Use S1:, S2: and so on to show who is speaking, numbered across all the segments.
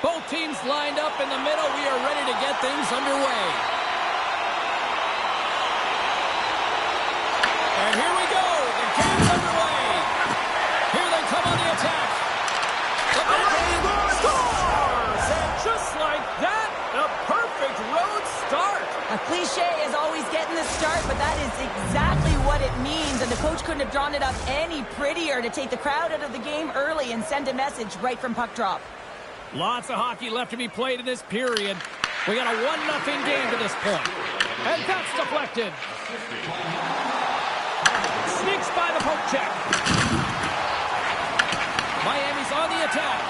S1: Both teams lined up in the middle. We are ready to get things underway. And here we go. The game's underway. Here they come on the attack. The backhand scores! And just like that, a perfect road start.
S2: A cliche is always getting the start, but that is exactly what it means. And the coach couldn't have drawn it up any prettier to take the crowd out of the game early and send a message right from puck drop.
S1: Lots of hockey left to be played in this period. We got a 1-0 game to this point. And that's deflected. Sneaks by the poke check. Miami's on the attack.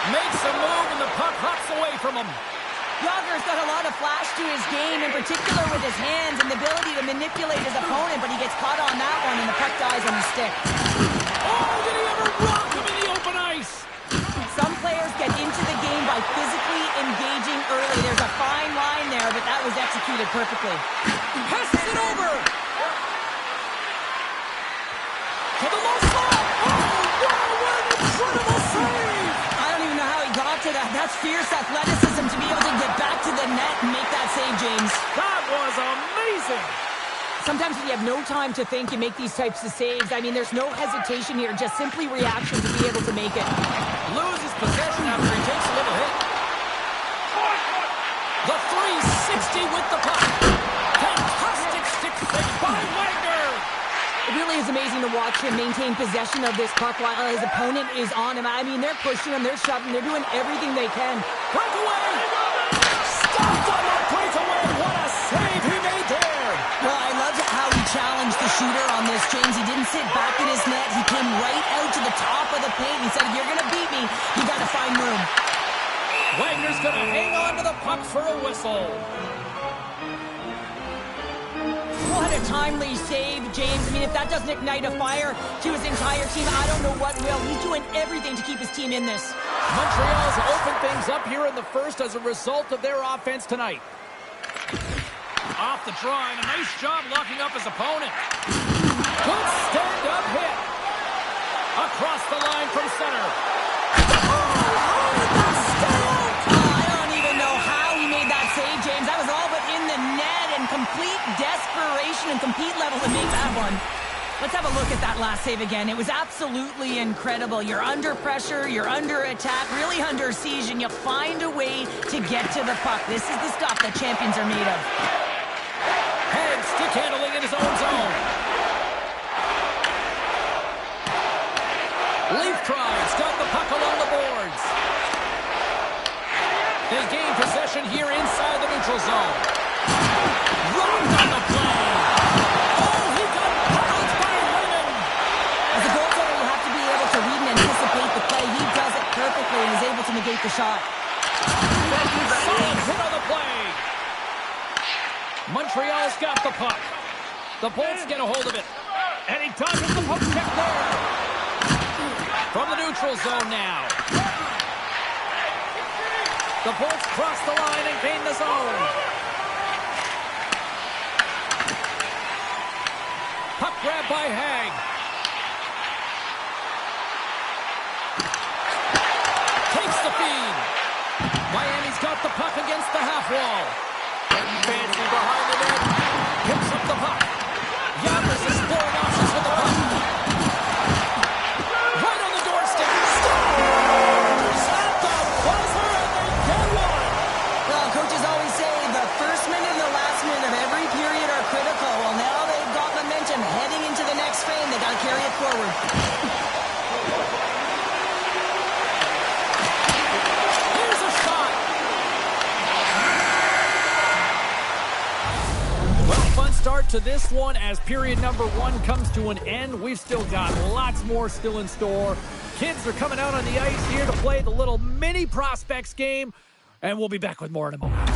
S1: Makes a move and the puck hops away from him.
S2: Yager's got a lot of flash to his game, in particular with his hands and the ability to manipulate his opponent, but he gets caught on that one and the puck dies on the stick.
S1: Oh, did he ever rock him in the open ice?
S2: Some players get into the game by physically engaging early. There's a fine line there, but that was executed perfectly.
S1: Passes it over. To the low slot. Oh, wow, what an incredible save.
S2: I don't even know how he got to that. That's fierce athleticism to be able to get back to the net and make that save, James.
S1: That was amazing.
S2: Sometimes when you have no time to think, you make these types of saves. I mean, there's no hesitation here, just simply reaction to be able to make it.
S1: Loses possession after he takes a little hit. The 360 with the puck. Fantastic stick save by Wagner.
S2: It really is amazing to watch him maintain possession of this puck while his opponent is on him. I mean, they're pushing him, they're shoving, they're doing everything they can.
S1: Breakaway! Stopped on that breakaway. What a save he made there.
S2: Well, I love how he challenged the shooter on this, James. He didn't sit back in his net. He came right out to the top of the paint. He said, if you're going to beat me, you got to find room.
S1: Wagner's going to hang on to the puck for a whistle.
S2: What a timely save, James. I mean, if that doesn't ignite a fire to his entire team, I don't know what will. He's doing everything to keep his team in this.
S1: Montreal's opened things up here in the first as a result of their offense tonight. Off the draw, and a nice job locking up his opponent. Good stand-up hit. Across the line from center.
S2: I don't even know how he made that save, James. That was all but in the net and complete desperation and compete level to make that one. Let's have a look at that last save again. It was absolutely incredible. You're under pressure, you're under attack, really under siege, and you find a way to get to the puck. This is the stuff that champions are made of.
S1: Head stick handling in his own zone. Leaf tries, got the puck along the boards. They gain possession here inside the neutral zone. Rocked on the play. Oh, he got bounced by Raymond.
S2: As a goaltender, you have to be able to read and anticipate the play. He does it perfectly and is able to negate the shot.
S1: Solid hit on the play. Montreal's got the puck. The Bolts get a hold of it. And he dodges the poke check there. From the neutral zone now. The Bolts cross the line and gain the zone. Puck grab by Hag. Takes the feed. Miami's got the puck against the half wall. Fancy behind the net. Picks up the puck. Yager's exploring options with the puck. Right on the doorstep. Scores! At the buzzer, and they get one.
S2: Well, coaches always say the first minute and the last minute of every period are critical. Well, now they've got momentum heading into the next frame. They got to carry it forward.
S1: Here's a shot. Well, fun start to this one as period number 1 comes to an end. We've still got lots more still in store. Kids are coming out on the ice here to play the little mini prospects game, and we'll be back with more in a moment.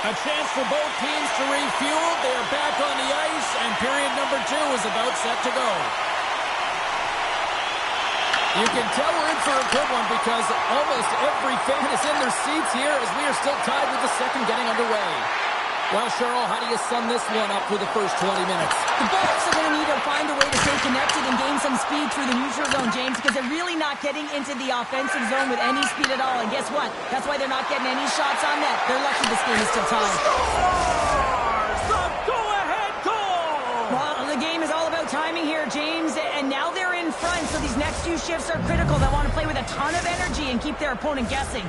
S1: A chance for both teams to refuel. They are back on the ice, and period number 2 is about set to go. You can tell we're in for a good one because almost every fan is in their seats here as we are still tied with the second getting underway. Well, Cheryl, how do you sum this one up through the first 20 minutes?
S2: The Bolts are going to need to find a way to stay connected and gain some speed through the neutral zone, James, because they're really not getting into the offensive zone with any speed at all. And guess what? That's why they're not getting any shots on net. They're lucky this game is still tied.
S1: The go-ahead goal!
S2: Well, the game is all about timing here, James, and now they're in front, so these next few shifts are critical. They want to play with a ton of energy and keep their opponent guessing.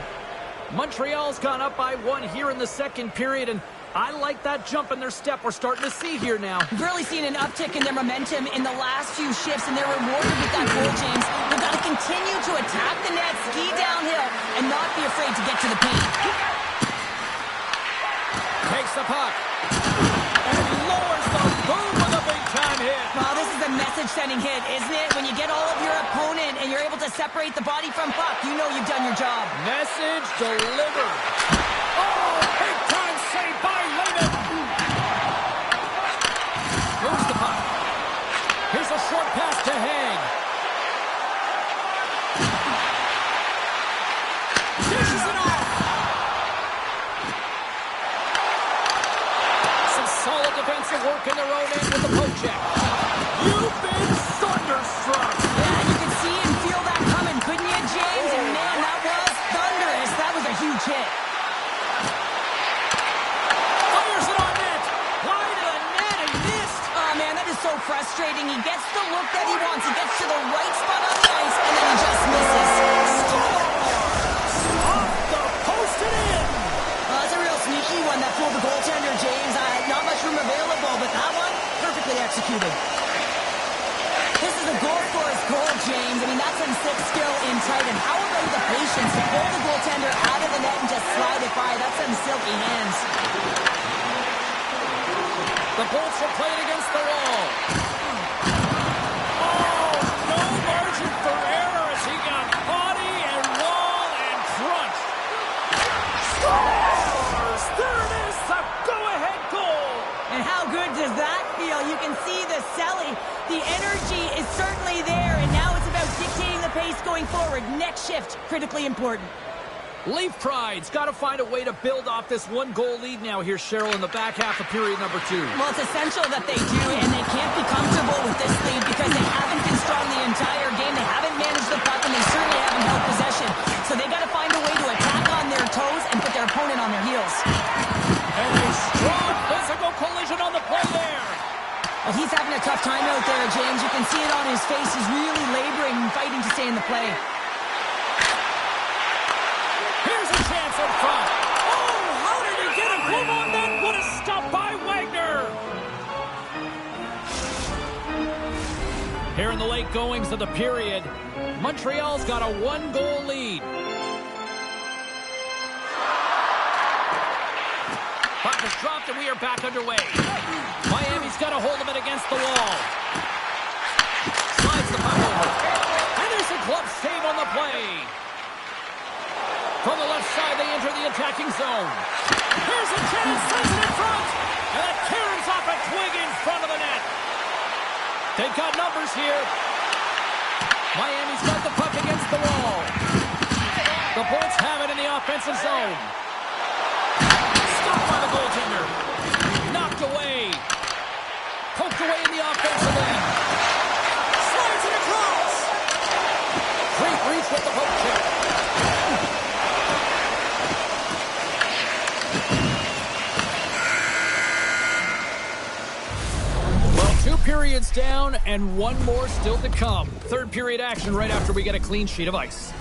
S1: Montreal's gone up by 1 here in the second period, and I like that jump in their step we're starting to see here now.
S2: We've really seen an uptick in their momentum in the last few shifts, and they're rewarded with that goal, James. They've got to continue to attack the net, ski downhill, and not be afraid to get to the paint.
S1: Takes the puck. And lowers the boom with a big-time hit.
S2: Well, this is a message-sending hit, isn't it? When you get all of your opponent and you're able to separate the body from puck, you know you've done your job.
S1: Message delivered. Oh, big-time save by Lehman. Moves the puck. Here's a short pass to Haig. Dishes it off. Some solid defensive work in their own end with the poke check. You've been thunderstruck.
S2: Yeah, you can see and feel that coming, couldn't you, James? And man, that was thunderous. That was a huge hit.
S1: Fires it on net. Wide of the net and missed.
S2: Oh, man, that is so frustrating. He gets the look that he wants. He gets to the right spot on the ice, and then he just misses.
S1: Off the post and in.
S2: That's a real sneaky one that fooled the goaltender, James. Not much room available, but that one, perfectly executed. This is a goal scorer's goal, James. I mean, that's some sick skill in tight. And how about the patience to pull the goaltender out of the net and just slide it by? That's some silky hands.
S1: The Bolts will play it against the wall. Oh, no margin for error as he got body and wall and crunched. Scores! There it is, the go-ahead goal.
S2: And how good does that feel? You can see the selling. The energy is certainly there, and now it's about dictating the pace going forward. Next shift, critically important.
S1: Leaf Pride's got to find a way to build off this 1-goal lead now here, Cheryl, in the back half of period number 2.
S2: Well, it's essential that they do, and they can't be comfortable with this lead because they haven't been strong the entire game. They haven't managed the puck, and they certainly haven't held possession. So they got to find a way to attack on their toes and put their opponent on their heels.
S1: And a strong physical collision on the play there.
S2: Well, he's having a tough time out there, James. You can see it on his face. He's really laboring and fighting to stay in the play.
S1: Here's a chance in front. Oh, how did he get a glove on that? What a stop by Wagner. Here in the late goings of the period, Montreal's got a 1-goal lead. Puck is dropped and we are back underway. Miami's got a hold of it against the wall. Slides the puck over. And there's a glove save on the play. From the left side, they enter the attacking zone. Here's a chance, sends it in front. And it tears off a twig in front of the net. They've got numbers here. Miami's got the puck against the wall. The Bolts have it in the offensive zone. Stopped by the goaltender. Knocked away. Poked away in the offensive end. Slides it across. Great reach with the poke check. Well, 2 periods down and 1 more still to come. Third period action right after we get a clean sheet of ice.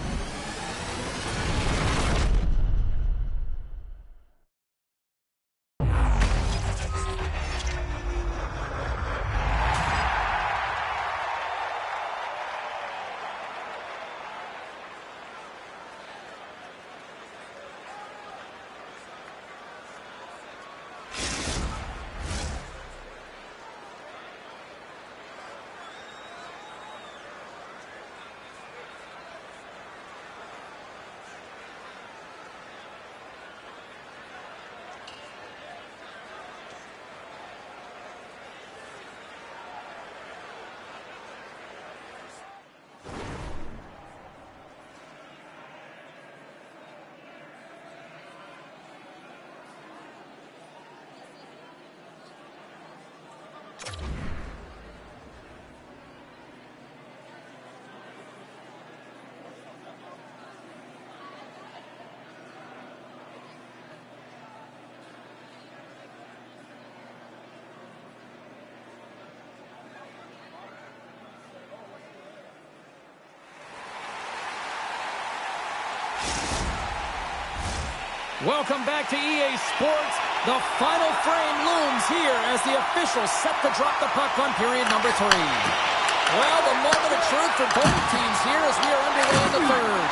S1: Welcome back to EA Sports. The final frame looms here as the officials set to drop the puck on period number 3. Well, the moment of truth for both teams here as we are underway in the third.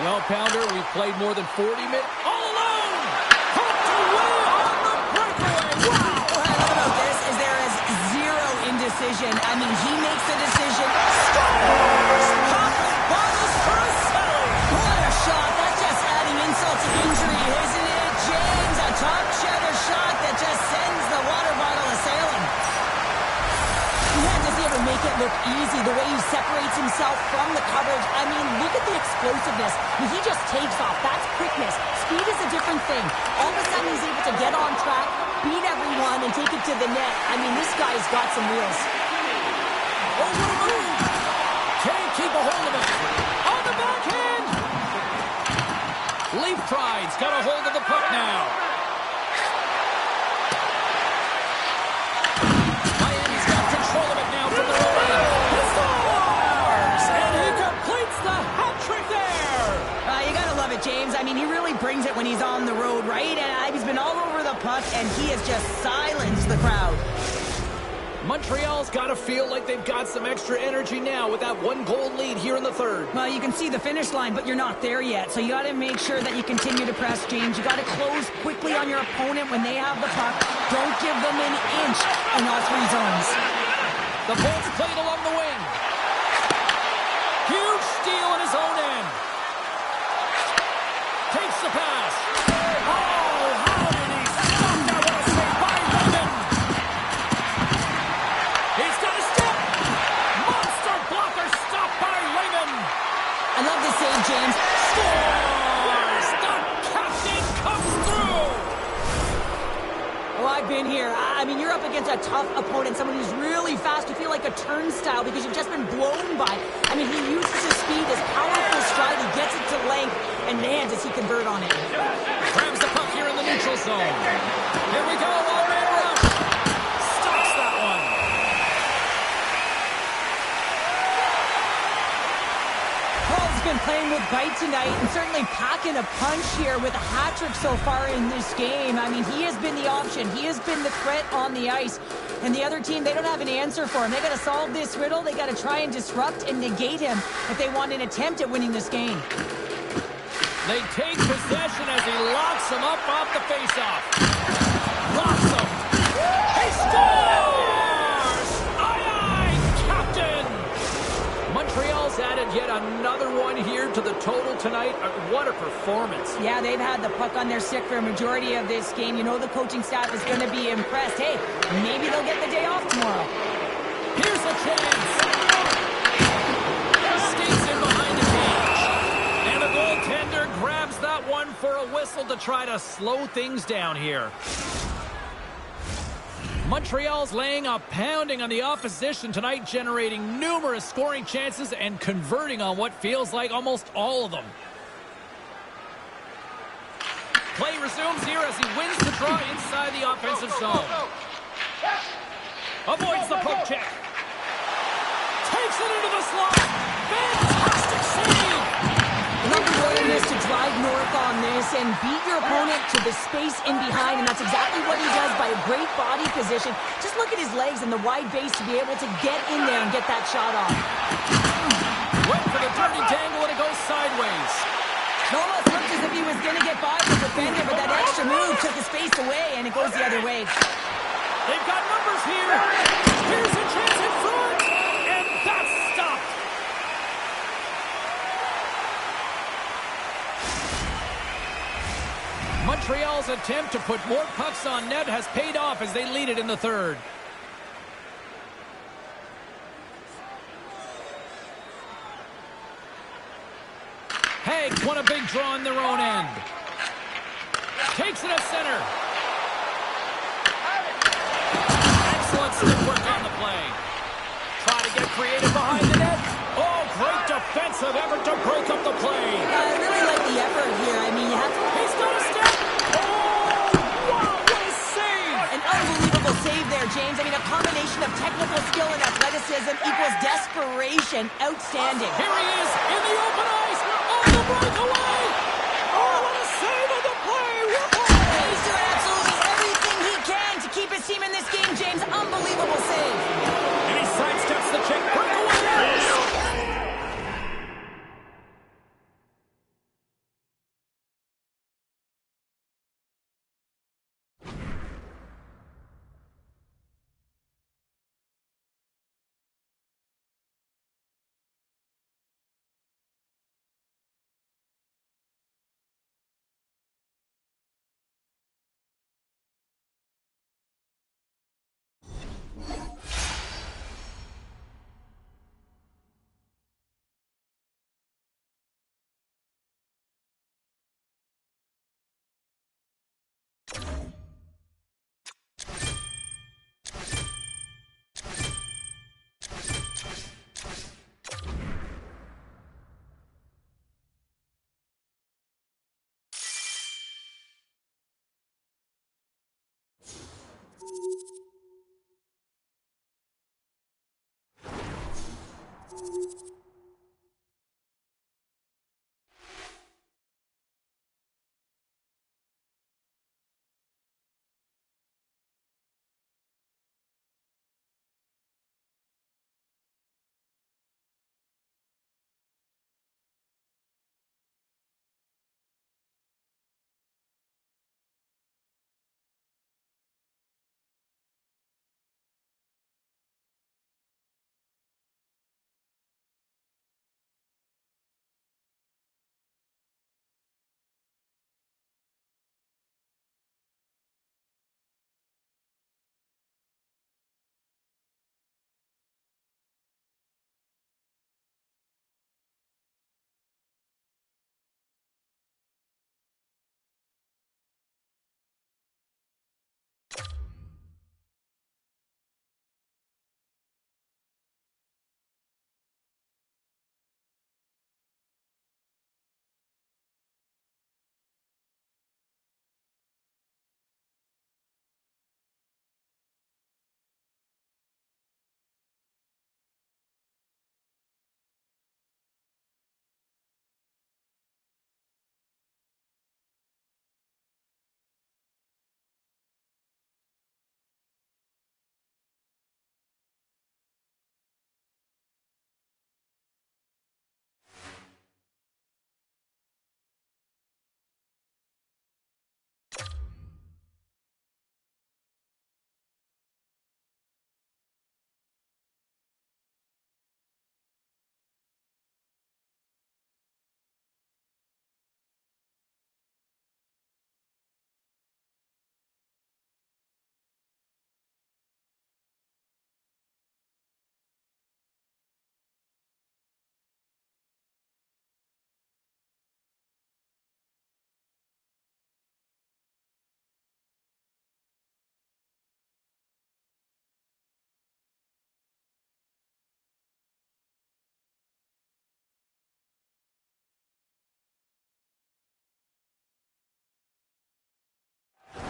S1: Well, Pounder, we've played more than 40 minutes. All alone! Hooked away on the breakaway! Wow!
S2: What I love about this is there is zero indecision. I mean, he makes the decision. Scores! Pop bottles for a settle! What a shot! That's just adding insult to injury, isn't it, James? A top cheddar shot that just sends the water bottle a-sailing. Man, does he ever make it look easy, the way he separates himself from the coverage. I mean, look at the explosiveness. I mean, he just takes off. That's quickness. Speed is a different thing. All of a sudden, he's able to get on track, beat everyone, and take it to the net. I mean, this guy's got some wheels.
S1: Oh, what a move! Can't keep a hold of it. On the backhand! Leaf Pride's got a hold of the puck now. Miami's got control of it now from the road. He scores! And he completes the hat trick there!
S2: You gotta love it, James. I mean, he really brings it when he's on the road, right? And he's been all over the puck, and he has just silenced the crowd.
S1: Montreal's got to feel like they've got some extra energy now with that 1-goal lead here in the third.
S2: Well, you can see the finish line, but you're not there yet. So you got to make sure that you continue to press, James. You got to close quickly on your opponent when they have the puck. Don't give them an inch in all 3 zones.
S1: The ball's played along the wing. Huge steal in his own end. Takes the pass. Oh, how did he stop that? What a save by London. He's got a step. Monster blocker stopped by Raymond.
S2: I love this save, James.
S1: Scores! The captain comes through.
S2: Oh, I've been here. I mean, you're up against a tough opponent, someone who's really fast. You feel like a turnstile because you've just been blown by. I mean, he uses his speed, his powerful stride. He gets it to length, and man, does he convert on it.
S1: Grabs the puck here in the neutral zone. Here we go, all-man rush. Stops that one.
S2: Paul's been playing with bite tonight and certainly packing a punch here with a hat trick so far in this game. I mean, he has been the option. He has been the threat on the ice. And the other team, they don't have an answer for him. They got to solve this riddle. They got to try and disrupt and negate him if they want an attempt at winning this game.
S1: They take possession as he locks him up off the faceoff. Locks him. He scores! Aye, Captain! Montreal's added yet another one here to the total tonight. What a performance.
S2: Yeah, they've had the puck on their stick for a majority of this game. You know the coaching staff is going to be impressed. Hey, maybe they'll get the day off tomorrow.
S1: Here's a chance. Skates in behind the cage. And the goaltender grabs that one for a whistle to try to slow things down here. Montreal's laying a pounding on the opposition tonight, generating numerous scoring chances and converting on what feels like almost all of them. Play resumes here as he wins the draw inside the offensive zone. Avoids the poke check. Takes it into the slot. Fantastic save.
S2: Love the willingness to drive north on this and beat your opponent to the space in behind, and that's exactly what he does by a great body position. Just look at his legs and the wide base to be able to get in there and get that shot off.
S1: Went for the dirty dangle and it goes sideways.
S2: It almost looked as if he was going to get by the defender, but that extra move took his face away, and it goes the other way.
S1: They've got numbers here. Here's a chance in front, and that's stopped. Montreal's attempt to put more pucks on net has paid off as they lead it in the third. Hague won a big draw in their own end. Takes it at center. Excellent stick work on the play. Try to get creative behind the net. Oh, great defensive effort to break up the play.
S2: I really like the effort here. I mean, you have to...
S1: He's got a step. Oh, wow, what a save.
S2: An unbelievable save there, James. I mean, a combination of technical skill and athleticism equals desperation. Outstanding.
S1: Here he is in the open ice on the breakaway. Oh, what a save of the play.
S2: team in this game, James. Unbelievable save.
S1: And he sidesteps the check. Breakaway!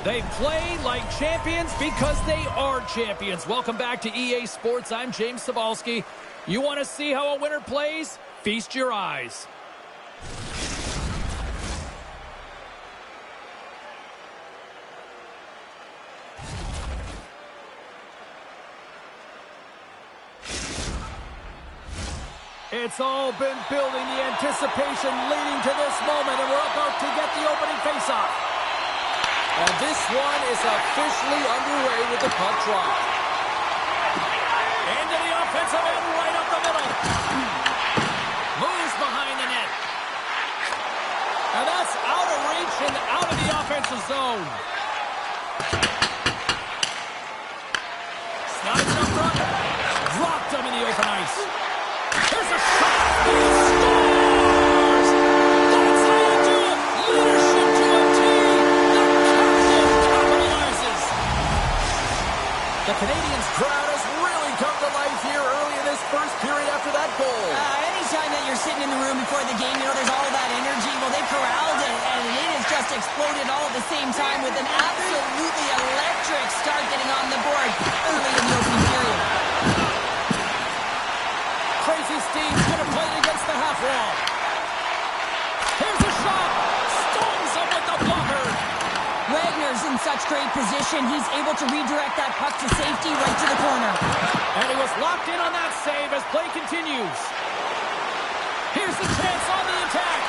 S1: They play like champions because they are champions. Welcome back to EA Sports. I'm James Cebulski. You want to see how a winner plays? Feast your eyes. It's all been building, the anticipation leading to this moment, and we're about to get the opening faceoff. And this one is officially underway with the puck drop. Into the offensive end, right up the middle. Moves behind the net. And that's out of reach and out of the offensive zone. Slides up front. Dropped him in the open ice. Here's a shot. He scores! That's how you do it. Leadership to a team. The Canadiens' crowd has really come to life here early in this first period after that goal.
S2: Anytime that you're sitting in the room before the game, you know, there's all that energy. Well, they corralled it, and it has just exploded all at the same time with an absolutely electric start getting on the board early in the opening period.
S1: Crazy Steve's going to play against the half wall. Here's a shot. Stones up with the blocker.
S2: Wagner's in such such great position. He's able to redirect that puck to safety right to the corner.
S1: And he was locked in on that save as play continues. Here's the chance on the attack.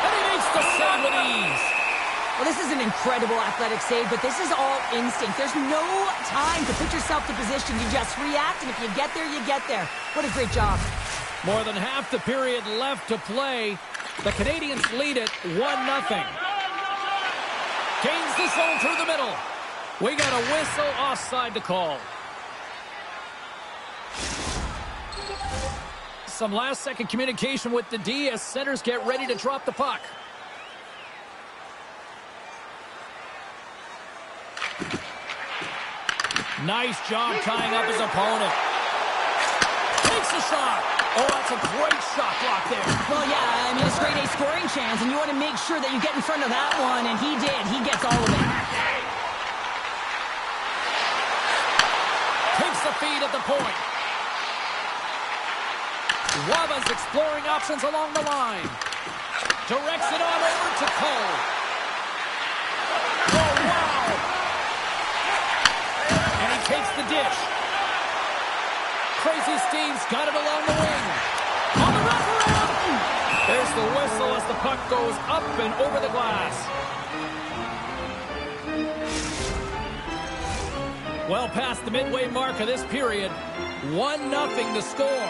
S1: And he makes the save with ease.
S2: Well, this is an incredible athletic save, but this is all instinct. There's no time to put yourself to position. You just react, and if you get there, you get there. What a great job.
S1: More than half the period left to play. The Canadians lead it 1-0. Gains the zone through the middle. We got a whistle offside to call. Some last-second communication with the D as centers get ready to drop the puck. Nice job tying up his opponent. Takes a shot. Oh, that's a great shot block there.
S2: Well, yeah, I mean, it's grade A scoring chance, and you want to make sure that you get in front of that one, and he did. He gets all of it.
S1: Takes the feed at the point. Waba's exploring options along the line. Directs it on over to Cole. Oh, wow! And he takes the dish. Crazy Steve's got it along the wing. On the wraparound! There's the whistle as the puck goes up and over the glass. Well past the midway mark of this period. 1-0 to score.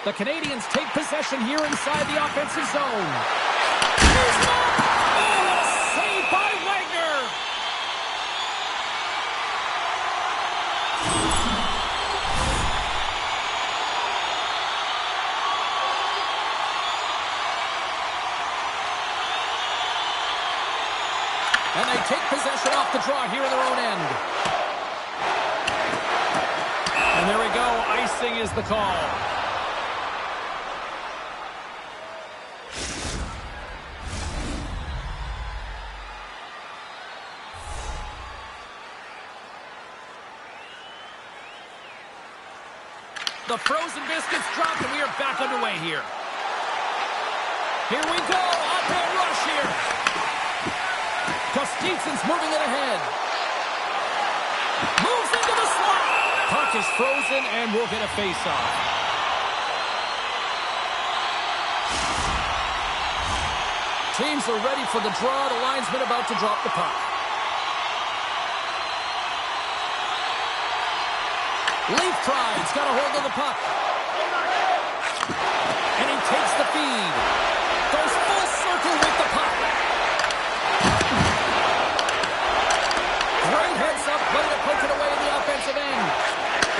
S1: The Canadians take possession here inside the offensive zone. Here's one! Oh, what a save by Wagner! And they take possession off the draw here in their own end. And there we go. Icing is the call. The frozen biscuits dropped, and we are back underway here. Here we go. Up-and rush here. Kostitsyn's moving it ahead. Moves into the slot. Puck is frozen, and we'll get a face-off. Teams are ready for the draw. The linesman about to drop the puck. Leaf tries, got a hold of the puck. And he takes the feed. Goes full circle with the puck. Great heads up, ready to poke it away in the offensive end.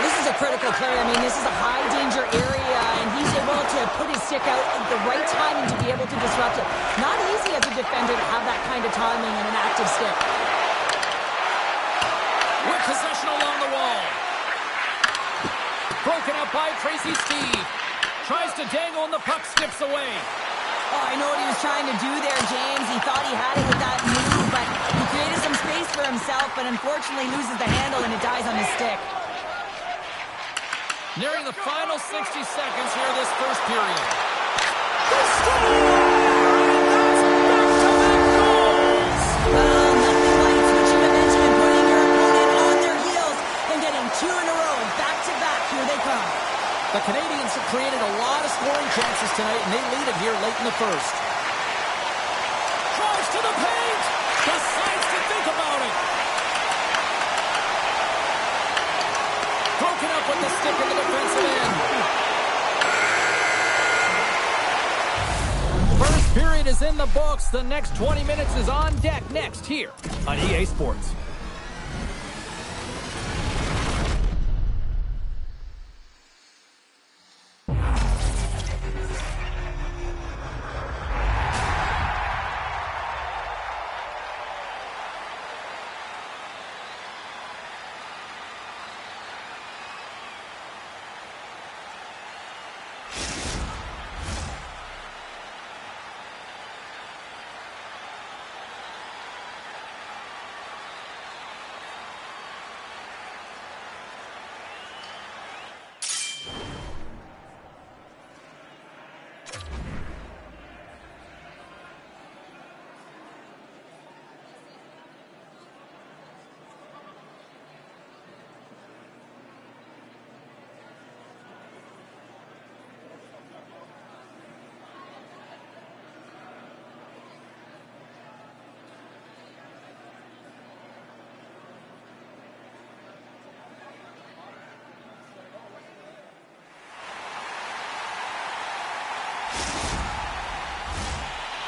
S2: This is a critical play. I mean, this is a high-danger area, and he's able to put his stick out at the right time and to be able to disrupt it. Not easy as a defender to have that kind of timing and an active stick.
S1: With possession along the wall. Broken up by Crazy Steve. Tries to dangle and the puck skips away.
S2: Oh, I know what he was trying to do there, James. He thought he had it with that move, but he created some space for himself, but unfortunately loses the handle and it dies on his stick.
S1: Nearing the final 60 seconds here this first period.
S2: Well, nothing like switching momentum and putting your opponent on their heels and getting two in a row, back-to-back. Here they come.
S1: The Canadians have created a lot of scoring chances tonight, and they lead it here late in the first. Drives to the paint! Decides to think about it! Broken up with the stick in the defensive end. First period is in the books. The next 20 minutes is on deck next here on EA Sports.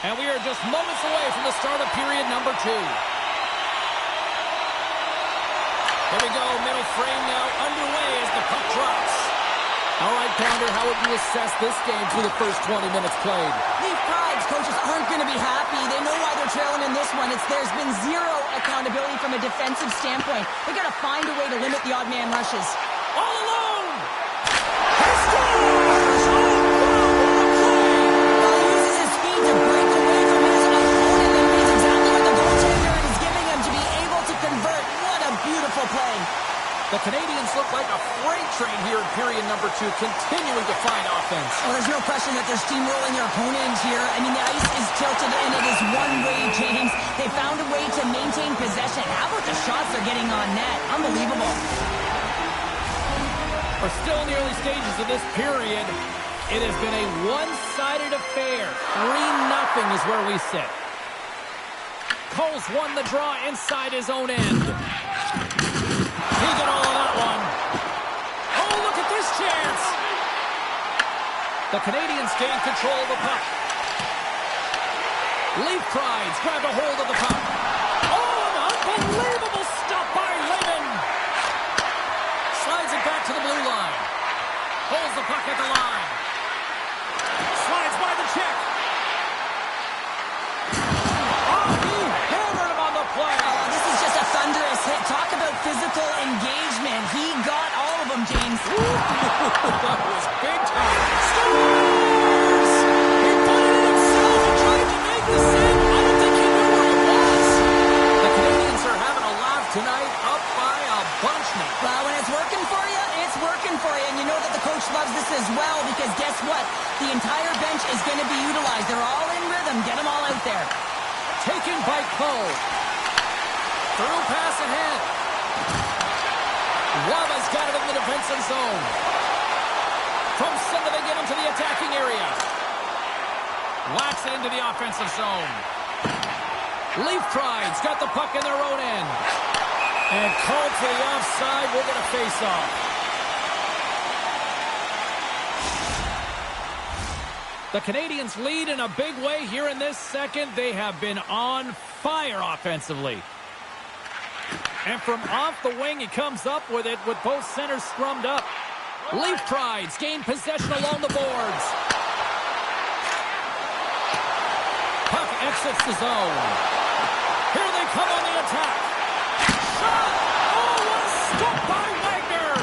S1: And we are just moments away from the start of period number 2. Here we go, middle frame now underway as the puck drops. All right, Pounder, how would you assess this game through the first 20 minutes played?
S2: Leaf Pride's coaches aren't going to be happy. They know why they're trailing in this one. There's been zero accountability from a defensive standpoint. They got to find a way to limit the odd man rushes.
S1: All alone! He scores! Oh, wow,
S2: Well, he uses his speed to break away from his opponent, and he's exactly what the goaltender is giving him to be able to convert. What a beautiful play.
S1: the Canadians look like a freight train here in period number 2, continuing to find offense.
S2: Well, there's no question that they're steamrolling their opponent here. I mean, the ice is tilted, and it is one-way, James. They found a way to maintain possession. How about the shots they're getting on net? Unbelievable.
S1: We're still in the early stages of this period. It has been a one-sided affair. 3-0 is where we sit. Cole's won the draw inside his own end. He got all of that one. Oh, look at this chance. The Canadians gain control of the puck. Leaf Prides grab a hold of the puck. Oh, an unbelievable stop by Lehman. Slides it back to the blue line. Holds the puck at the line. Slides by the check. Oh, he hammered him on the play.
S2: Oh, this is just a thunderous hit. Talk about physical engagement. He got all of them, James.
S1: That was big time. Scores! He put it in himself and tried to make the save. I don't think he knew where it was. The Canadians are having a laugh tonight, up by a bunch now.
S2: Well, when it's working for you, it's working for you. And you know that the coach loves this as well, because guess what? The entire bench is going to be utilized. They're all in rhythm. Get them all out there.
S1: Taken by Cole. Through pass ahead. Waba's got it in the defensive zone. From center, they get him to the attacking area. Whacks it into the offensive zone. Leaf Pride's got the puck in their own end. And called for the offside. We'll get a face-off. The Canadians lead in a big way here in this second. They have been on fire offensively. And from off the wing, he comes up with it with both centers scrummed up. Leaf Prides gain possession along the boards. Puck exits the zone. Here they come on the attack. Shot! Oh, what a stop by Wagner!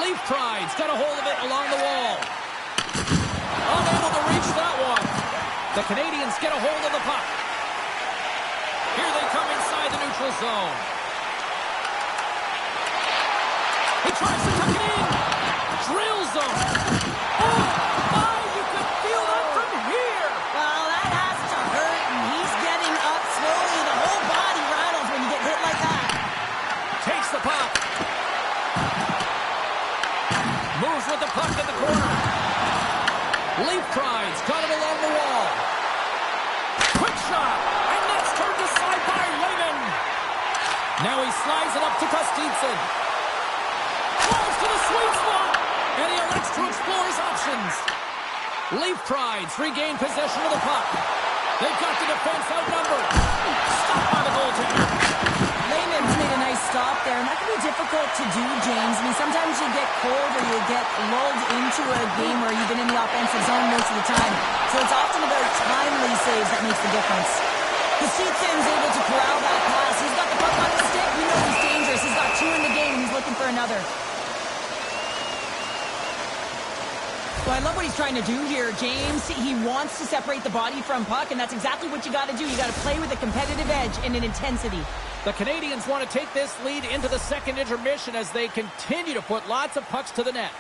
S1: Leaf Prides got a hold of it along the wall. Unable to reach that one. The Canadians get a hold of the puck. Here they come inside the neutral zone. He tries to tuck it in. Drills them. Oh, my, you could feel that from here.
S2: Well, that has to hurt, and he's getting up slowly. The whole body rattles when you get hit like that.
S1: Takes the puck. Moves with the puck in the corner. Leaf Prides got it along the wall. Quick shot. And that's turned aside by Lehman. Now he slides it up to Kostitsin. Falls to the sweet spot. And he elects to explore his options. Leaf Prides regain possession of the puck. They've got the defense outnumbered. Stopped by the goaltender.
S2: Lehman's made a nice stop there, and that can be difficult to do, James. I mean, sometimes you get cold or you get lulled into a game where you've been in the offensive zone most of the time. So it's often about timely saves that makes the difference. Kostitsin's able to corral that pass. He's got the puck on his stick. We know he's dangerous. He's got 2 in the game. He's looking for another. Well, I love what he's trying to do here, James. He wants to separate the body from puck, and that's exactly what you got to do. You got to play with a competitive edge and an intensity.
S1: The Canadians want to take this lead into the second intermission as they continue to put lots of pucks to the net.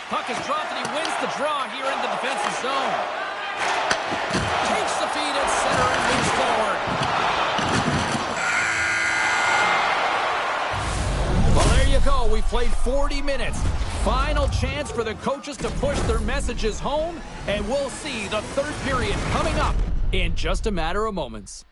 S1: Puck is dropped and he wins the draw here in the defensive zone. Takes the feed at center and moves forward. Well, there you go. We played 40 minutes. Final chance for the coaches to push their messages home, and we'll see the third period coming up in just a matter of moments.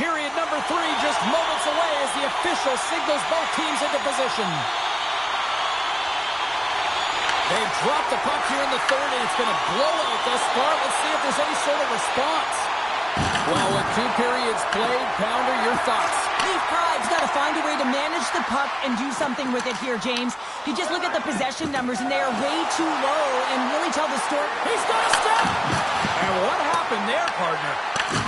S1: period number 3 just moments away as the official signals both teams into position. They've dropped the puck here in the third, and it's going to blow out thus far. Let's see if there's any sort of response. Well, with 2 periods played, Pounder, your thoughts?
S2: Leaf Pride's got to find a way to manage the puck and do something with it here, James. You just look at the possession numbers, and they are way too low and really tell the story.
S1: He's got a step! And what happened there, partner?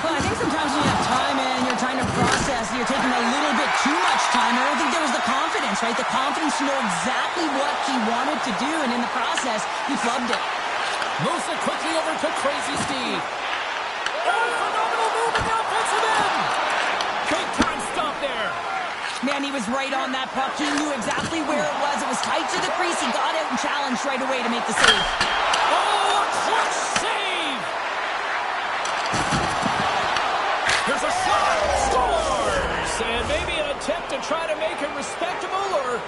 S2: Well, I think sometimes when you have time and you're trying to process, you're taking a little bit too much time. I don't think there was the confidence, right? The confidence to know exactly what he wanted to do, and in the process, he flubbed it.
S1: Moves it quickly over to Crazy Steve. Oh, phenomenal move in the offensive end! Big time stop there.
S2: Man, he was right on that puck. He knew exactly where it was. It was tight to the crease. He got out and challenged right away to make the save.
S1: Oh, a clutch save! Here's a shot! Scores! And maybe an attempt to try to make it respectable, or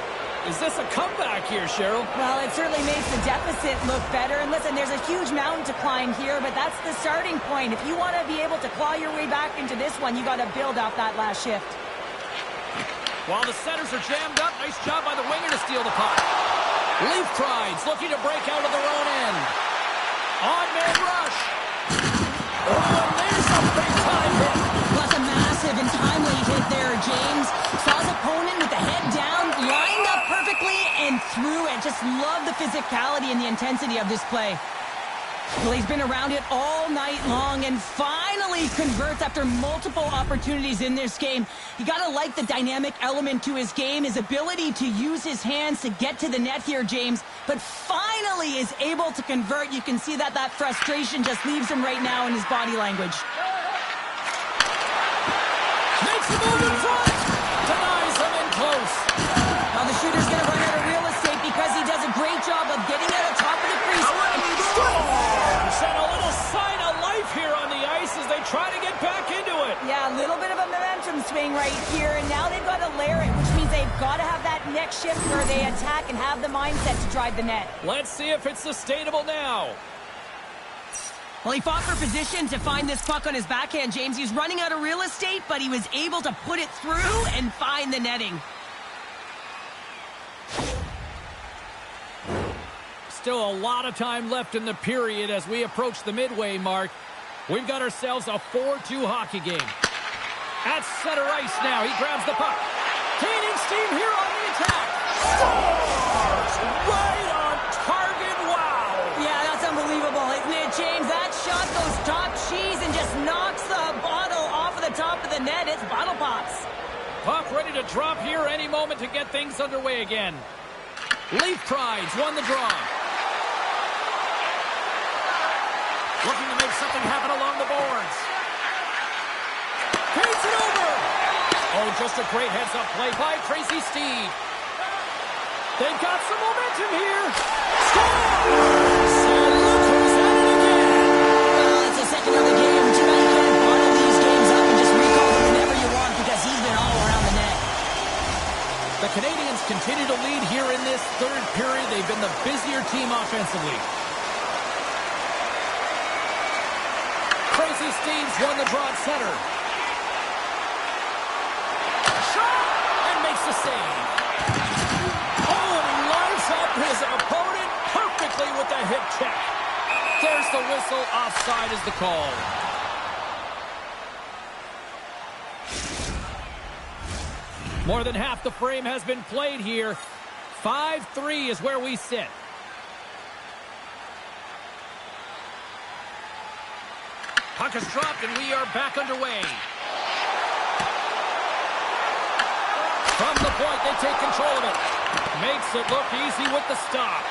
S1: is this a comeback here, Cheryl?
S2: Well, it certainly makes the deficit look better. And listen, there's a huge mountain to climb here, but that's the starting point. If you want to be able to claw your way back into this one, you got to build off that last shift.
S1: While the centers are jammed up, nice job by the winger to steal the puck. Leaf Prides looking to break out of their own end. On-man rush. Oh, and there's a big-time hit.
S2: Plus a massive and timely hit there, James. Saw his opponent with the head down, lined up perfectly, and threw it. Just love the physicality and the intensity of this play. Well, he's been around it all night long and finally converts after multiple opportunities in this game. You got to like the dynamic element to his game, his ability to use his hands to get to the net here, James, but finally is able to convert. You can see that frustration just leaves him right now in his body language.
S1: Makes a move in front. Denies him in close.
S2: Now the shooter's going to run out of real estate because he does a great job of getting out of top of the crease.
S1: And a little sign of life here on the ice as they try to get back into it.
S2: Yeah, a little bit of a momentum swing right here, and now they've got to layer it, which means they've got to have that next shift where they attack and have the mindset to drive the net.
S1: Let's see if it's sustainable now.
S2: Well, he fought for position to find this puck on his backhand, James. He's running out of real estate, but he was able to put it through and find the netting.
S1: Still a lot of time left in the period as we approach the midway mark. We've got ourselves a 4-2 hockey game. At center ice now, he grabs the puck. Gaining steam here on the attack. Scores! Right on target, wow!
S2: Yeah, that's unbelievable, isn't it, James? That shot goes top cheese and just knocks the bottle off of the top of the net. It's bottle pops.
S1: Puck ready to drop here any moment to get things underway again. Leaf Prides won the draw. Looking to make something happen along the boards. Paints it over. Oh, just a great heads-up play by Crazy Steve. They've got some momentum here. Scores! And look who's at it again.
S2: Well, it's the second of the game. Too bad you can't bottle these games up and just recall them whenever you want because he's been all around the net.
S1: The Canadians continue to lead here in this third period. They've been the busier team offensively. Crazy Steve's won the draw at center. Shot! And makes the save. Oh, and he lines up his opponent perfectly with the hip check. There's the whistle. Offside is the call. More than half the frame has been played here. 5-3 is where we sit. Puck is dropped, and we are back underway. From the point, they take control of it. Makes it look easy with the stop.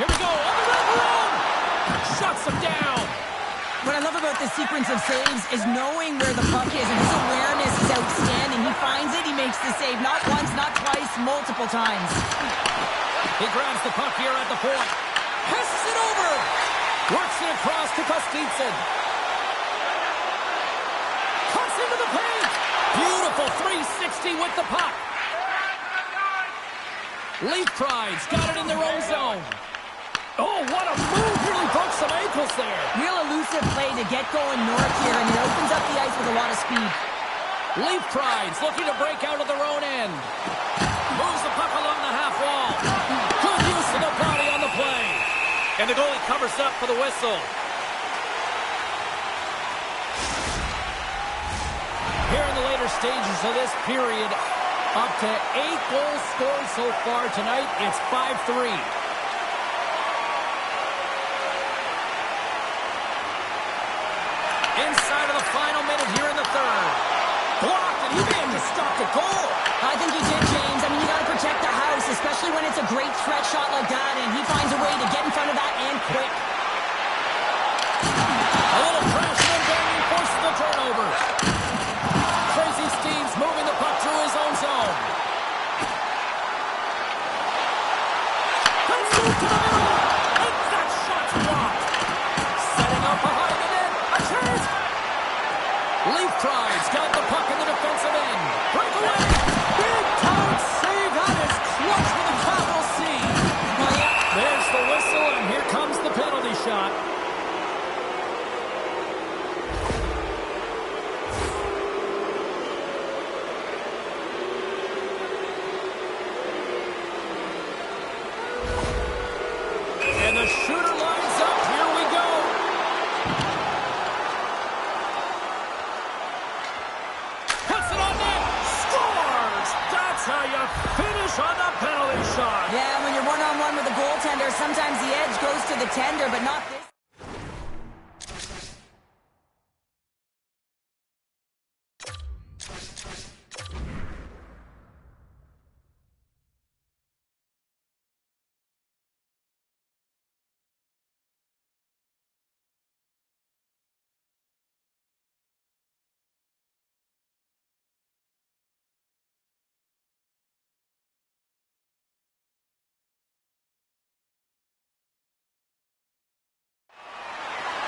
S1: Here we go, on the wraparound. Shuts him down.
S2: What I love about this sequence of saves is knowing where the puck is, and his awareness is outstanding. He finds it, he makes the save, not once, not twice, multiple times.
S1: He grabs the puck here at the point. Passes it over. Works it across to Kostitsin. Cuts into the paint. Beautiful 360 with the puck. Leaf Prides got it in their own zone. Oh, what a move. Really broke some ankles there.
S2: Real elusive play to get going north here, and it opens up the ice with a lot of speed.
S1: Leaf Prides looking to break out of their own end. Moves the puck along the half wall. Good use of the body on the play. And the goalie covers up for the whistle. Here in the later stages of this period, up to 8 goals scored so far tonight. It's 5-3. Inside of the final minute here in the third. Blocked, and he may have just stopped a goal.
S2: I think he did, James. I mean, you got to protect the house, especially when it's a great threat shot like that, and he finds a way to get in front of that and quick.
S1: A little crashing and banging forces the turnover. Crazy Steve's moving the puck through his own zone. Let's move to the middle. And that shot's blocked. Setting up behind the net. A chance. Leaf Prides got the puck in the defensive end. Breakaway. Big time save. That is clutch with a capital C.
S2: Oh, yeah.
S1: There's the whistle, and here comes the penalty shot. And the shooter lines up. Here we go. Puts it on net. Scores! That's how you finish on the penalty shot.
S2: Yeah, when you're one-on-one with a goaltender, sometimes the edge goes to the tender, but not this.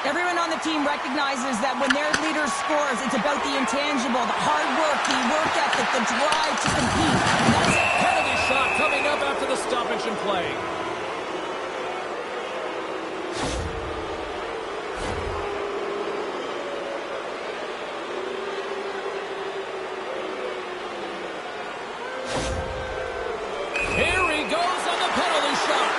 S2: Everyone on the team recognizes that when their leader scores, it's about the intangible, the hard work, the work ethic, the drive to compete. And that's it.
S1: Penalty shot coming up after the stoppage in play. Here he goes on the penalty shot.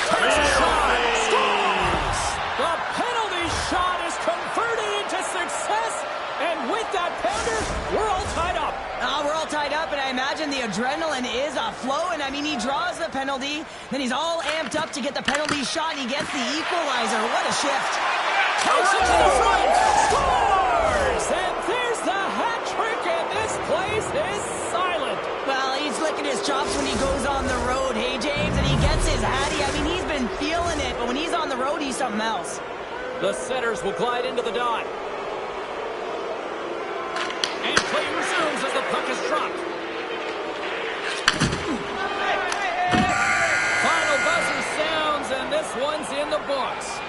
S1: Takes a shot. Scores! The penalty shot is converted into success. And with that pounder, we're all tied up.
S2: We're all tied up, and I imagine the adrenaline is flowing. I mean, he draws the penalty, then he's all amped up to get the penalty shot. He gets the equalizer. What a shift.
S1: Takes it to the front. Scores! And there's the hat trick, and this place is silent.
S2: Well, he's licking his chops when he goes on the road, hey, James, and he gets his hattie. I mean, he's been feeling it, but when he's on the road, he's something else.
S1: The setters will glide into the dot. And play resumes as the puck is dropped. Final buzzer sounds, and this one's in the books.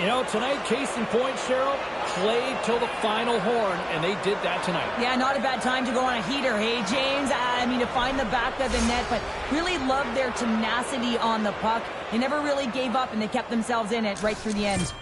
S1: You know, tonight, case in point, Cheryl, played till the final horn, and they did that tonight.
S2: Yeah, not a bad time to go on a heater, hey, James? I mean, to find the back of the net, but really loved their tenacity on the puck. They never really gave up, and they kept themselves in it right through the end.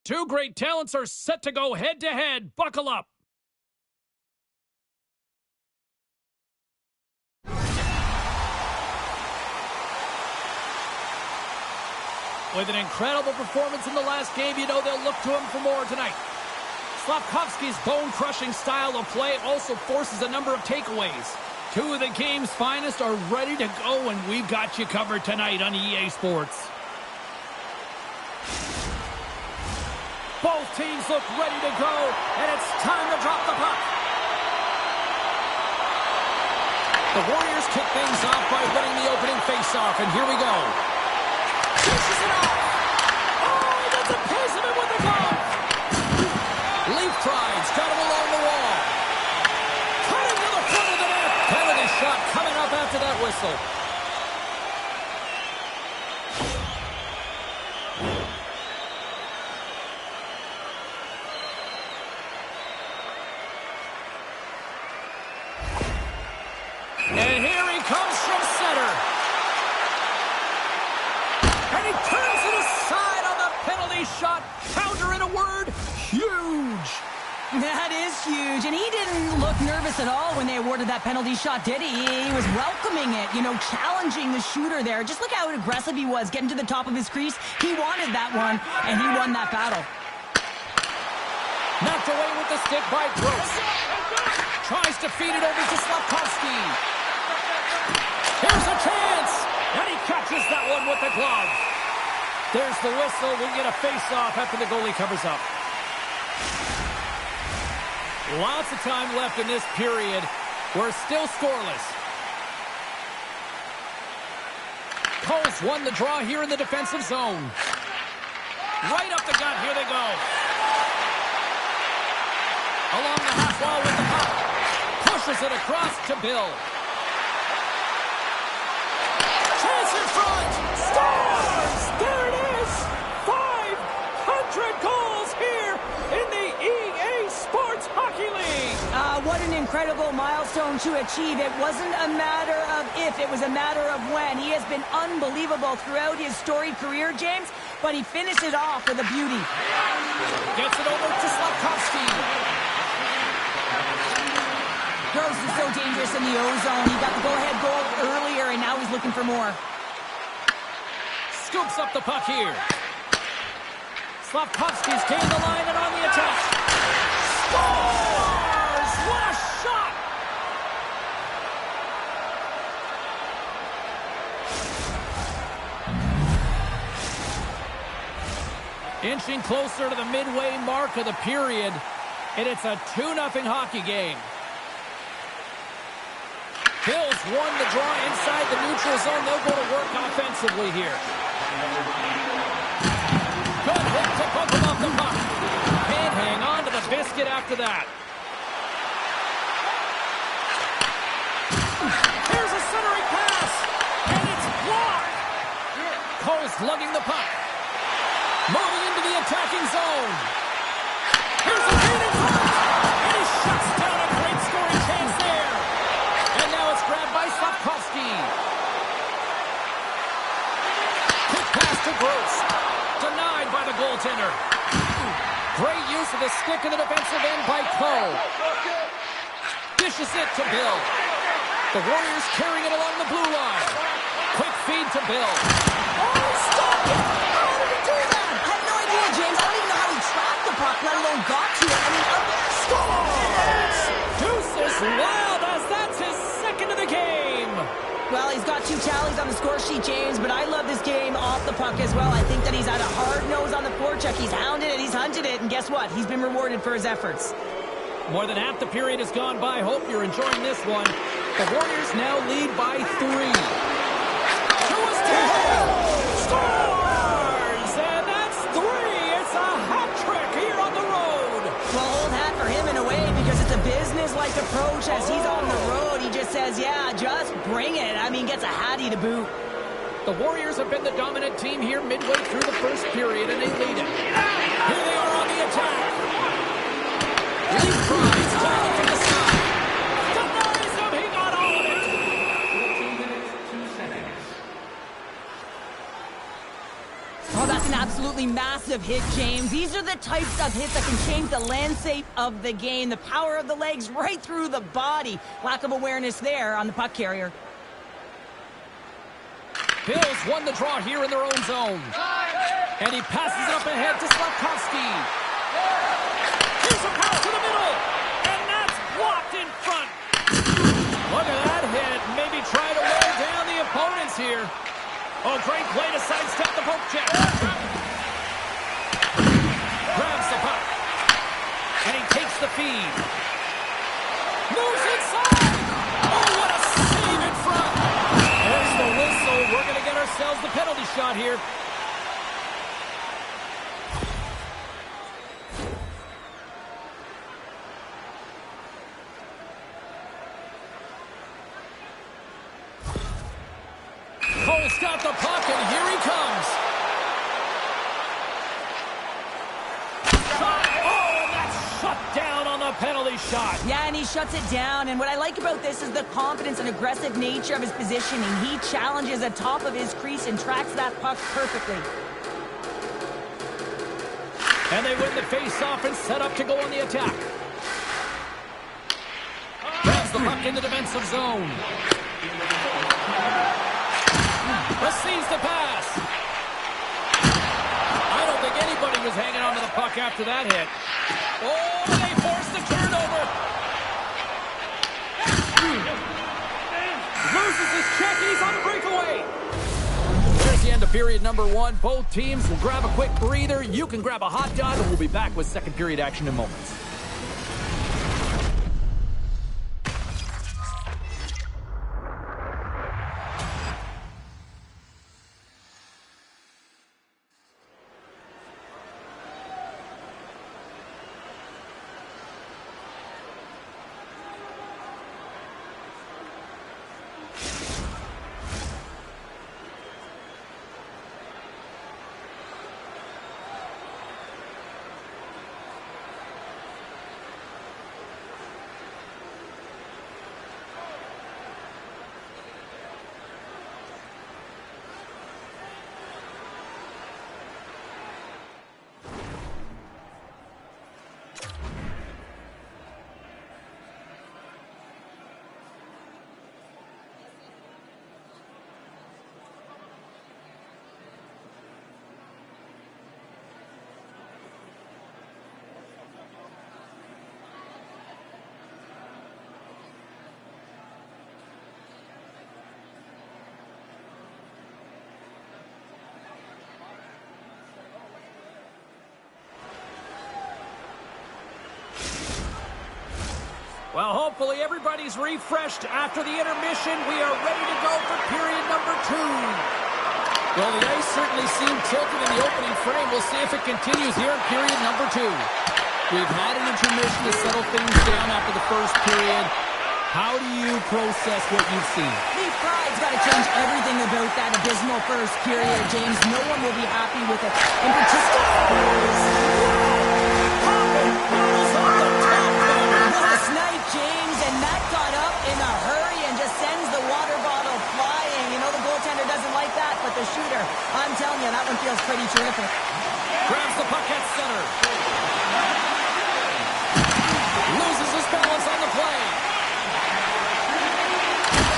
S1: Two great talents are set to go head-to-head. Buckle up. With an incredible performance in the last game, you know they'll look to him for more tonight. Slafkovsky's bone-crushing style of play also forces a number of takeaways. Two of the game's finest are ready to go, and we've got you covered tonight on EA Sports. Both teams look ready to go, and it's time to drop the puck. The Warriors kick things off by winning the opening faceoff, and here we go. Pushes it off. Oh, he gets a piece of it with the glove. Leaf tries, got him along the wall. Cutting to the front of the net. Penalty shot coming up after that whistle. And here he comes from center. And he turns it aside on the penalty shot. Counter in a word, huge.
S2: That is huge, and he didn't look nervous at all when they awarded that penalty shot, did he? He was welcoming it, challenging the shooter there. Just look how aggressive he was, getting to the top of his crease. He wanted that one, and he won that battle.
S1: Knocked away with the stick by Gross. Tries to feed it over to Slafkovsky. Here's a chance, and he catches that one with the glove. There's the whistle. We get a face-off after the goalie covers up. Lots of time left in this period. We're still scoreless. Coles won the draw here in the defensive zone. Right up the gut. Here they go. Along the half wall with the puck. Pushes it across to Bill. Chance in front. Scores! There it is. 500 goals here in the EA Sports Hockey League.
S2: What an incredible milestone to achieve. It wasn't a matter of if, it was a matter of when. He has been unbelievable throughout his storied career, James, but he finished it off with a beauty.
S1: Gets it over to Slafkovsky.
S2: Gross is so dangerous in the O-zone. He got the go-ahead goal earlier, and now he's looking for more.
S1: Scoops up the puck here. Slafkovsky's gained the line and on the attack. Scores! What a shot! Inching closer to the midway mark of the period, and it's a 2-0 hockey game. Bills won the draw inside the neutral zone. They'll go to work offensively here. Good hit to poke him off the puck. Can't hang on to the biscuit after that. Here's a centering pass, and it's blocked. Cole's lugging the puck. Moving into the attacking zone. Here's a feed in front, and he shuts down a great scoring chance there. And now it's grabbed by Slafkovsky. Quick pass to Gross. Denied by the goaltender. Great use of the stick in the defensive end by Cole. Dishes it to Bill. The Warriors carrying it along the blue line. Quick feed to Bill. Oh, stop it! How did he do that?
S2: I have no idea, James. I don't even know how he tracked the puck, let alone got to it.
S1: Scores! Deuces wild as that's his second of the game.
S2: Well, he's got 2 tallies on the score sheet, James, but I love this game off the puck as well. I think that he's had a hard nose on the forecheck. He's hounded it, he's hunted it, and guess what? He's been rewarded for his efforts.
S1: More than half the period has gone by. Hope you're enjoying this one. The Warriors now lead by 3. To his tail! Scores! And that's 3! It's a hat trick here on the road.
S2: Well, old hat for him in a way because it's a business-like approach as he's on the road. He just says, yeah, just bring it. I mean, gets a hattie to boot.
S1: The Warriors have been the dominant team here midway through the first period, and they lead it. Here they are on the attack. Leaf tries, down from the side. Denies him, he got all of it.
S3: 2 minutes, 2 seconds.
S2: Oh, that's an absolute absolutely massive hit, James. These are the types of hits that can change the landscape of the game. The power of the legs right through the body. Lack of awareness there on the puck carrier.
S1: Bills won the draw here in their own zone. And he passes it up ahead to Slavkovsky. Here's a pass to the middle. And that's blocked in front. Look at that hit. Maybe try to wear down the opponents here. Oh, great play to sidestep the poke check. Grabs the puck. And he takes the feed. Moves inside. Oh, what a save in front. There's the whistle. We're going to get ourselves the penalty shot here. Cole's got the puck, and here he comes. Shot. Oh, and that's shut down on the penalty shot.
S2: Yeah, and he shuts it down. And what I like about this is the confidence and aggressive nature of his positioning. He challenges the top of his crease and tracks that puck perfectly.
S1: And they win the face-off and set up to go on the attack. Grabs the puck in the defensive zone. Receives the pass. I don't think anybody was hanging on to the puck after that hit. Oh, they forced the turnover. Loses his check, and he's on the breakaway. There's the end of period number one. Both teams will grab a quick breather. You can grab a hot dog, and we'll be back with second period action in moments. Well, hopefully everybody's refreshed after the intermission. We are ready to go for period number two. Well, the ice certainly seemed tilted in the opening frame. We'll see if it continues here in period number two. We've had an intermission to settle things down after the first period. How do you process what you've seen?
S2: Leaf Pride's got to change everything about that abysmal first period, James. No one will be happy with it. In particular, snipe, James, and that got up in a hurry and just sends the water bottle flying. You know the goaltender doesn't like that, but the shooter, I'm telling you, that one feels pretty terrific.
S1: Grabs the puck at center. Loses his balance on the play.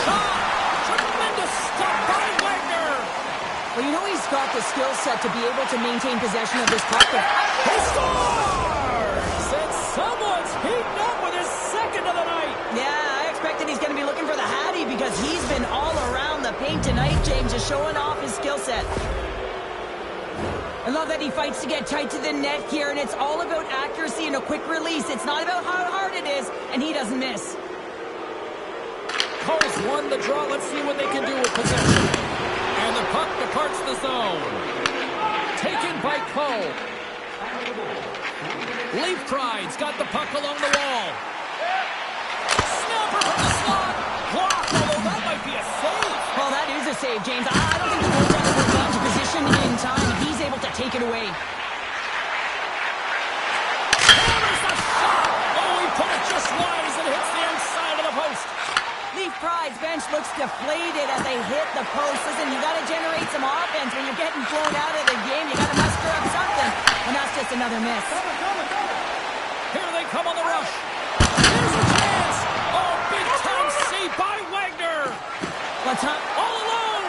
S1: Shot! Tremendous stop by Wagner!
S2: Well, you know he's got the skill set to be able to maintain possession of this puck.
S1: He scores! And someone's heating up with his second of the night.
S2: Yeah, I expected he's going to be looking for the Hattie because he's been all around the paint tonight, James, just showing off his skill set. I love that he fights to get tight to the net here, and it's all about accuracy and a quick release. It's not about how hard it is, and he doesn't miss.
S1: Cole's won the draw. Let's see what they can do with possession. And the puck departs the zone. Taken by Cole. Leaf Pride's got the puck along the wall. Snapper from the slot. Blocked, although that might be a save.
S2: Well, that is a save, James. I don't think the goaltender will get into position in time. He's able to take it away.
S1: Hammers the shot. Oh, he put it just wide as it hits the outside of the post.
S2: Leaf Pride's bench looks deflated as they hit the post. Listen, you got to generate some offense when you're getting thrown out of the game. You got to muster up man. And that's just another miss.
S1: Here they come on the rush. Here's a chance. Oh, big time save by Wagner.
S2: What's up?
S1: All alone.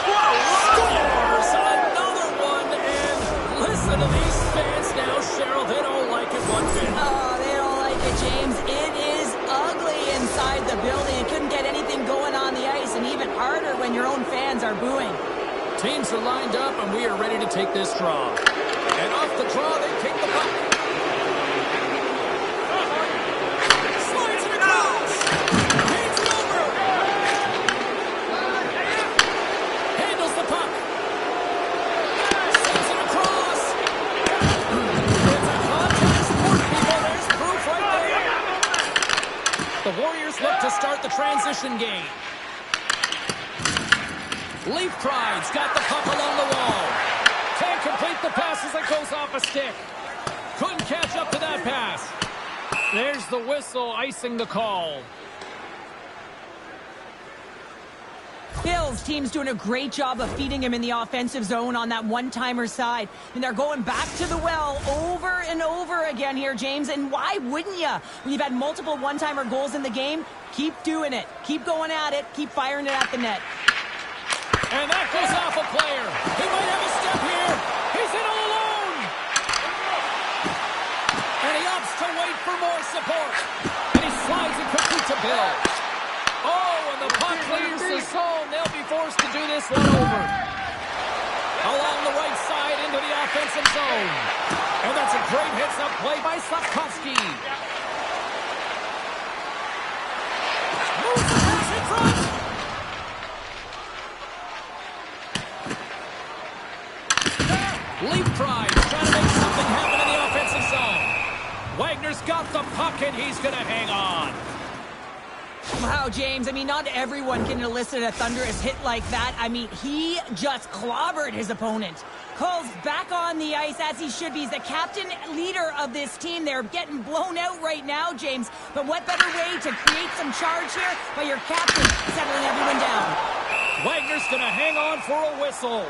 S1: Scores another one. And listen to these fans now, Cheryl. They don't like it one bit.
S2: Oh, they don't like it, James. It is ugly inside the building. It couldn't get anything going on the ice, and even harder when your own fans are booing.
S1: Teams are lined up, and we are ready to take this draw. And off the draw, they kick the puck. Slides it across. Hands it over. Handles the puck. Sends it across. It's a contact sport, people. There's proof right there. The Warriors look to start the transition game. Leaf Pride's got the puck along the wall. Can't complete the pass as it goes off a stick. Couldn't catch up to that pass. There's the whistle icing the call.
S2: Bill's team's doing a great job of feeding him in the offensive zone on that one-timer side. And they're going back to the well over and over again here, James. And why wouldn't you? When you've had multiple one-timer goals in the game, keep doing it. Keep going at it. Keep firing it at the net.
S1: And that goes off a player. He might have a step here. He's in all alone. And he opts to wait for more support. And he slides it quickly to Bill. Oh, and the puck clears the zone. They'll be forced to do this one over. Along the right side into the offensive zone. And that's a great hits-up play by Slavkovsky. Moves the pass in front. Leaf Pride trying to make something happen in the offensive zone. Wagner's got the puck, and he's going to hang on.
S2: Wow, James. I mean, not everyone can elicit a thunderous hit like that. I mean, he just clobbered his opponent. Cole's back on the ice as he should be. He's the captain leader of this team. They're getting blown out right now, James. But what better way to create some charge here by your captain settling everyone down?
S1: Wagner's going to hang on for a whistle.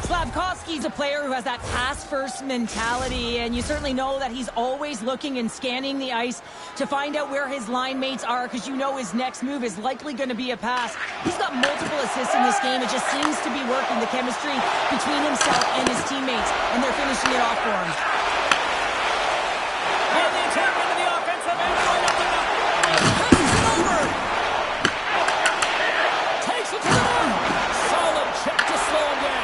S2: Slavkovsky's a player who has that pass-first mentality, and you certainly know that he's always looking and scanning the ice to find out where his line mates are, because you know his next move is likely going to be a pass. He's got multiple assists in this game. It just seems to be working, the chemistry between himself and his teammates, and they're finishing it off for him.
S1: And the attack into the offensive end, right up the net. Passes it over. Takes it to the net. Solid check to slow him down.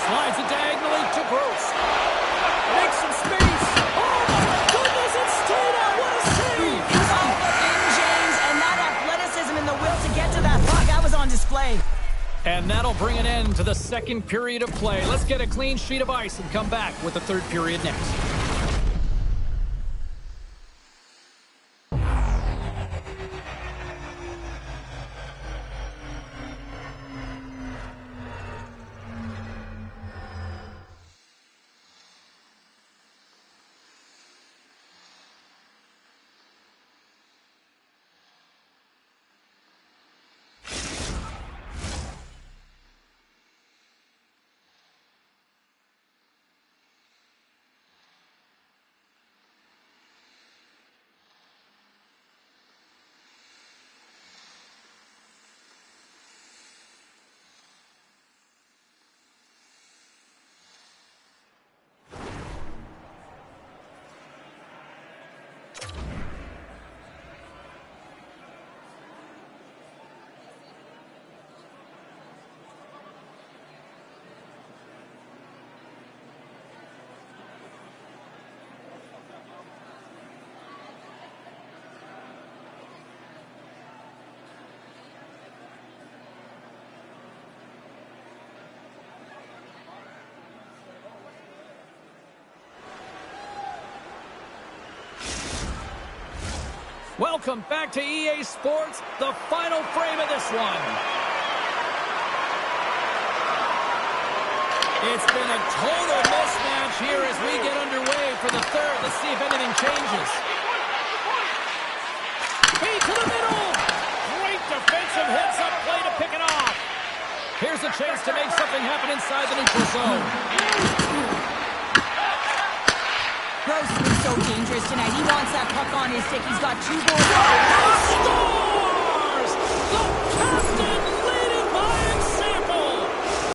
S1: Slides it diagonally to Gross. Makes some space. Oh, my goodness, it's stayed out. What a save.
S2: He's all but in, James, and that athleticism and the will to get to that puck, that was on display.
S1: And that'll bring an end to the second period of play. Let's get a clean sheet of ice and come back with the third period next. Welcome back to EA Sports, the final frame of this one. It's been a total mismatch here as we get underway for the third. Let's see if anything changes. Feed to the middle. Great defensive hits up play to pick it off. Here's a chance to make something happen inside the neutral zone.
S2: Gross has been so dangerous tonight. He wants that puck on his stick. He's got 2 goals.